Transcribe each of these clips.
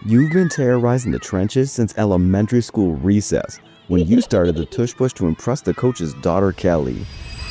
You've been terrorized in the trenches since elementary school recess, when you started the tush push to impress the coach's daughter Kelly.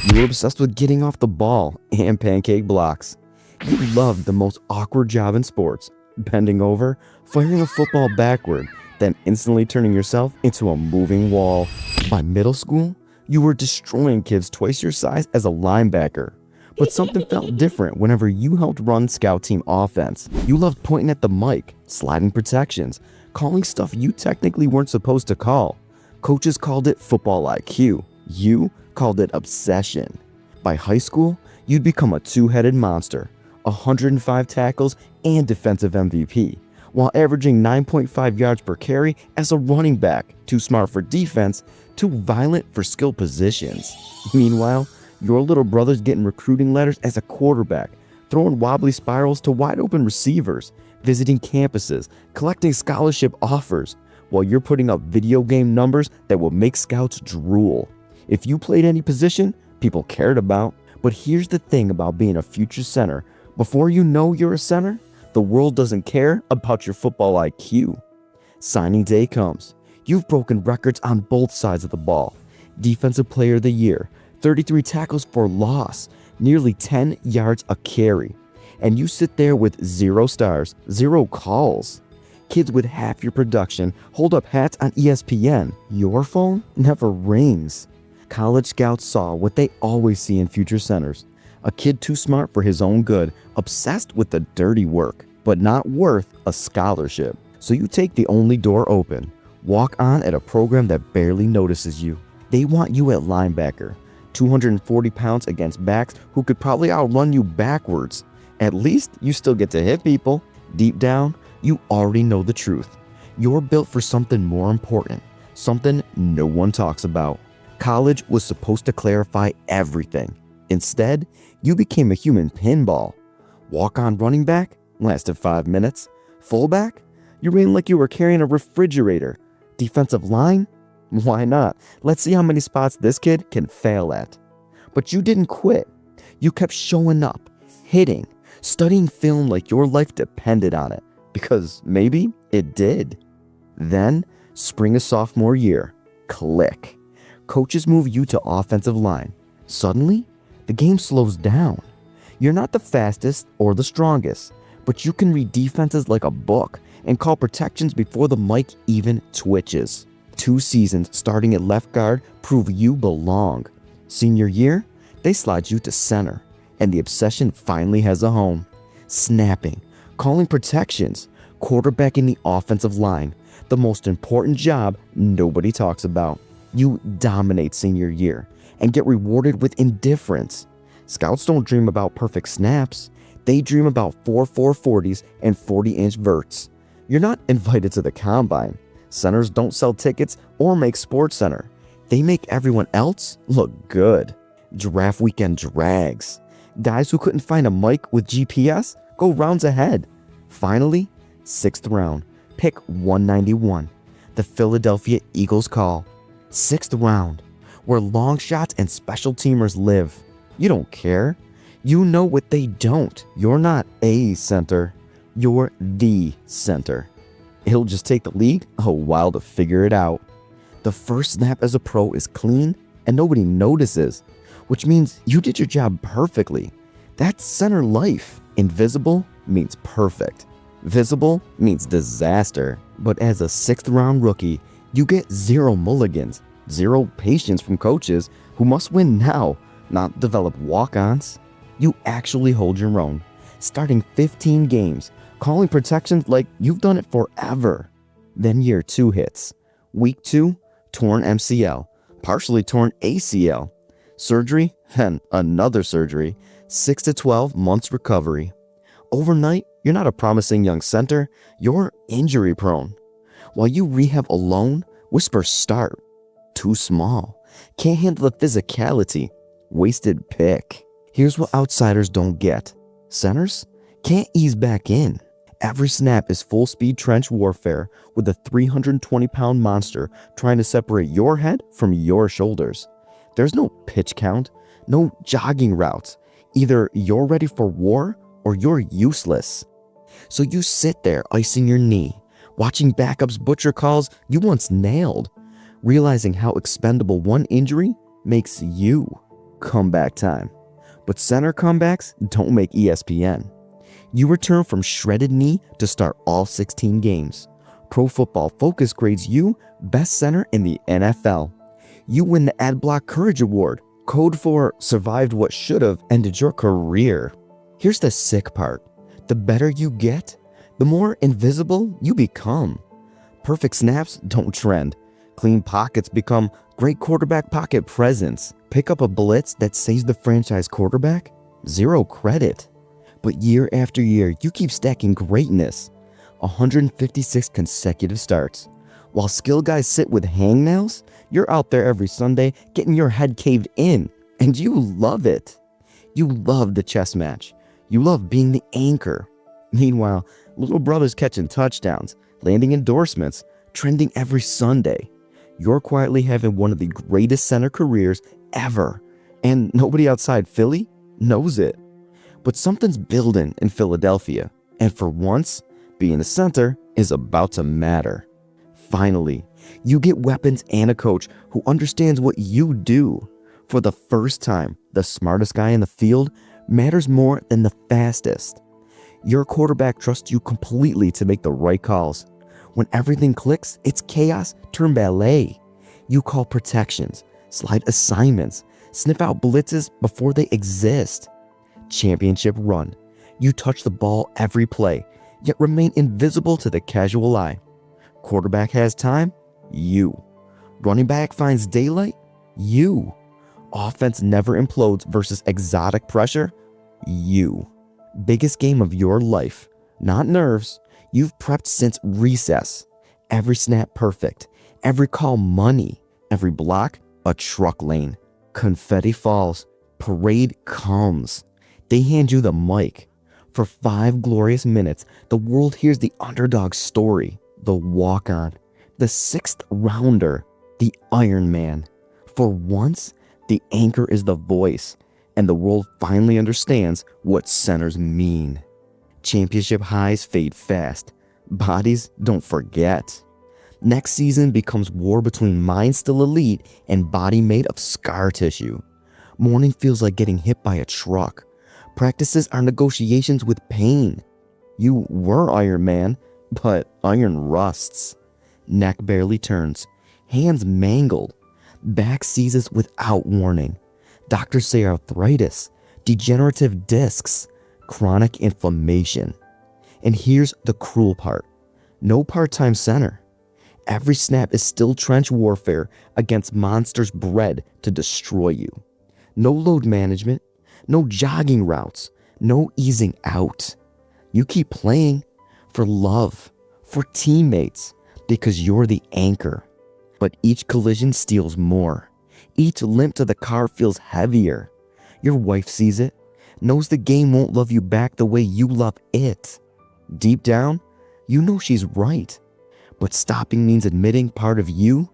You were obsessed with getting off the ball and pancake blocks. You loved the most awkward job in sports, bending over, firing a football backward, then instantly turning yourself into a moving wall. By middle school, you were destroying kids twice your size as a linebacker. But something felt different whenever you helped run scout team offense. You loved pointing at the mic, sliding protections, calling stuff you technically weren't supposed to call. Coaches called it football IQ. You called it obsession. By high school, you'd become a two-headed monster, 105 tackles and defensive MVP, while averaging 9.5 yards per carry as a running back, too smart for defense, too violent for skill positions. Meanwhile, your little brother's getting recruiting letters as a quarterback, throwing wobbly spirals to wide open receivers, visiting campuses, collecting scholarship offers, while you're putting up video game numbers that will make scouts drool. If you played any position, people cared about. But here's the thing about being a future center. Before you know you're a center, the world doesn't care about your football IQ. Signing day comes. You've broken records on both sides of the ball. Defensive Player of the Year, 33 tackles for loss, nearly 10 yards a carry. And you sit there with 0 stars, 0 calls. Kids with half your production hold up hats on ESPN. Your phone never rings. College scouts saw what they always see in future centers. A kid too smart for his own good, obsessed with the dirty work, but not worth a scholarship. So you take the only door open, walk on at a program that barely notices you. They want you at linebacker, 240 pounds against backs who could probably outrun you backwards. At least you still get to hit people. Deep down, you already know the truth. You're built for something more important, something no one talks about. College was supposed to clarify everything. Instead, you became a human pinball. Walk-on running back lasted 5 minutes. Fullback? You ran like you were carrying a refrigerator. Defensive line? Why not? Let's see how many spots this kid can fail at. But you didn't quit. You kept showing up, hitting, studying film like your life depended on it. Because maybe it did. Then, spring of sophomore year, click. Coaches move you to offensive line. Suddenly, the game slows down. You're not the fastest or the strongest, but you can read defenses like a book and call protections before the mic even twitches. 2 seasons starting at left guard prove you belong. Senior year, they slide you to center, and the obsession finally has a home. Snapping, calling protections, quarterbacking the offensive line, the most important job nobody talks about. You dominate senior year and get rewarded with indifference. Scouts don't dream about perfect snaps. They dream about 4.40s and 40-inch verts. You're not invited to the combine. Centers don't sell tickets or make Sports Center. They make everyone else look good. Draft weekend drags. Guys who couldn't find a mic with GPS go rounds ahead. Finally, 6th round, pick 191. The Philadelphia Eagles call. 6th round, where long shots and special teamers live. You don't care. You know what they don't. You're not a center. You're the center. It'll just take the league a while to figure it out. The first snap as a pro is clean and nobody notices, which means you did your job perfectly. That's center life. Invisible means perfect. Visible means disaster. But as a 6th round rookie, you get 0 mulligans, 0 patience from coaches who must win now, not develop walk-ons. You actually hold your own, starting 15 games, calling protections like you've done it forever. Then year 2 hits. Week 2, torn MCL, partially torn ACL. Surgery, then another surgery, 6 to 12 months recovery. Overnight, you're not a promising young center, you're injury prone. While you rehab alone, whispers start. Too small, can't handle the physicality, wasted pick. Here's what outsiders don't get. Centers can't ease back in. Every snap is full speed trench warfare with a 320-pound monster trying to separate your head from your shoulders. There's no pitch count, no jogging routes. Either you're ready for war or you're useless. So you sit there icing your knee, watching backups butcher calls you once nailed, realizing how expendable one injury makes you. Comeback time. But center comebacks don't make ESPN. You return from shredded knee to start all 16 games. Pro Football Focus grades you best center in the NFL. You win the Adblock Courage Award, code for survived what should've ended your career. Here's the sick part. The better you get, the more invisible you become. Perfect snaps don't trend. Clean pockets become great quarterback pocket presence. Pick up a blitz that saves the franchise quarterback? Zero credit. But year after year, you keep stacking greatness. 156 consecutive starts. While skill guys sit with hangnails, you're out there every Sunday getting your head caved in. And you love it. You love the chess match. You love being the anchor. Meanwhile, little brother's catching touchdowns, landing endorsements, trending every Sunday. You're quietly having one of the greatest center careers ever. And nobody outside Philly knows it. But something's building in Philadelphia. And for once, being the center is about to matter. Finally, you get weapons and a coach who understands what you do. For the first time, the smartest guy in the field matters more than the fastest. Your quarterback trusts you completely to make the right calls. When everything clicks, it's chaos turned ballet. You call protections, slide assignments, sniff out blitzes before they exist. Championship run. You touch the ball every play, yet remain invisible to the casual eye. Quarterback has time? You. Running back finds daylight? You. Offense never implodes versus exotic pressure? You. Biggest game of your life. Not nerves. You've prepped since recess. Every snap perfect. Every call money. Every block a truck lane. Confetti falls. Parade comes. They hand you the mic. For 5 glorious minutes, the world hears the underdog's story. The walk-on. The 6th rounder. The Iron Man. For once, the anchor is the voice, and the world finally understands what centers mean. Championship highs fade fast. Bodies don't forget. Next season becomes war between mind still elite and body made of scar tissue. Morning feels like getting hit by a truck. Practices are negotiations with pain. You were Iron Man, but iron rusts. Neck barely turns. Hands mangled. Back seizes without warning. Doctors say arthritis, degenerative discs, chronic inflammation. And here's the cruel part. No part-time center. Every snap is still trench warfare against monsters bred to destroy you. No load management, no jogging routes, no easing out. You keep playing for love, for teammates, because you're the anchor. But each collision steals more. Each limp to the car feels heavier. Your wife sees it, knows the game won't love you back the way you love it. Deep down, you know she's right. But stopping means admitting part of you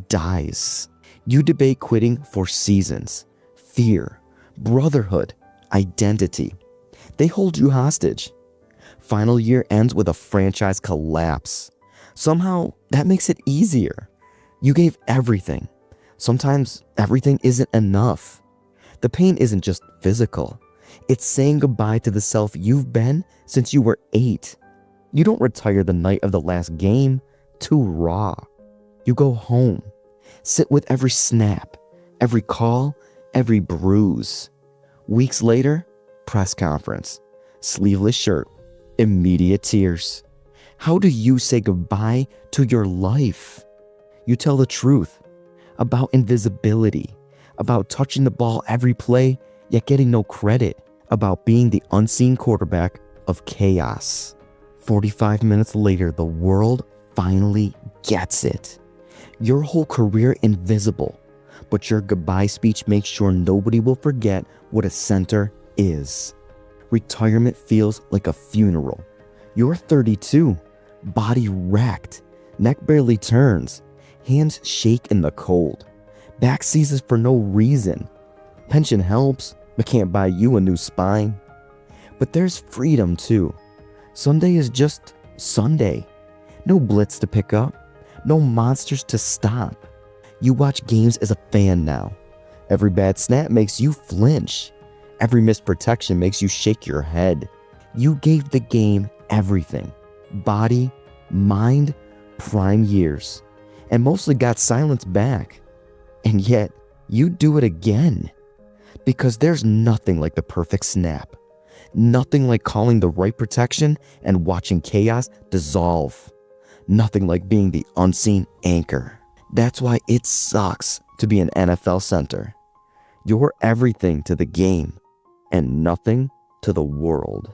dies. You debate quitting for seasons. Fear, brotherhood, identity. They hold you hostage. Final year ends with a franchise collapse. Somehow, that makes it easier. You gave everything. Sometimes everything isn't enough. The pain isn't just physical. It's saying goodbye to the self you've been since you were 8. You don't retire the night of the last game. Too raw. You go home. Sit with every snap, every call, every bruise. Weeks later, press conference. Sleeveless shirt. Immediate tears. How do you say goodbye to your life? You tell the truth about invisibility, about touching the ball every play, yet getting no credit, about being the unseen quarterback of chaos. 45 minutes later, the world finally gets it. Your whole career invisible, but your goodbye speech makes sure nobody will forget what a center is. Retirement feels like a funeral. You're 32, body wrecked, neck barely turns, hands shake in the cold, back seizes for no reason. Pension helps, but can't buy you a new spine. But there's freedom too. Sunday is just Sunday. No blitz to pick up. No monsters to stop. You watch games as a fan now. Every bad snap makes you flinch. Every missed protection makes you shake your head. You gave the game everything. Body, mind, prime years. And mostly got silence back. And yet, you do it again. Because there's nothing like the perfect snap. Nothing like calling the right protection and watching chaos dissolve. Nothing like being the unseen anchor. That's why it sucks to be an NFL center. You're everything to the game and nothing to the world.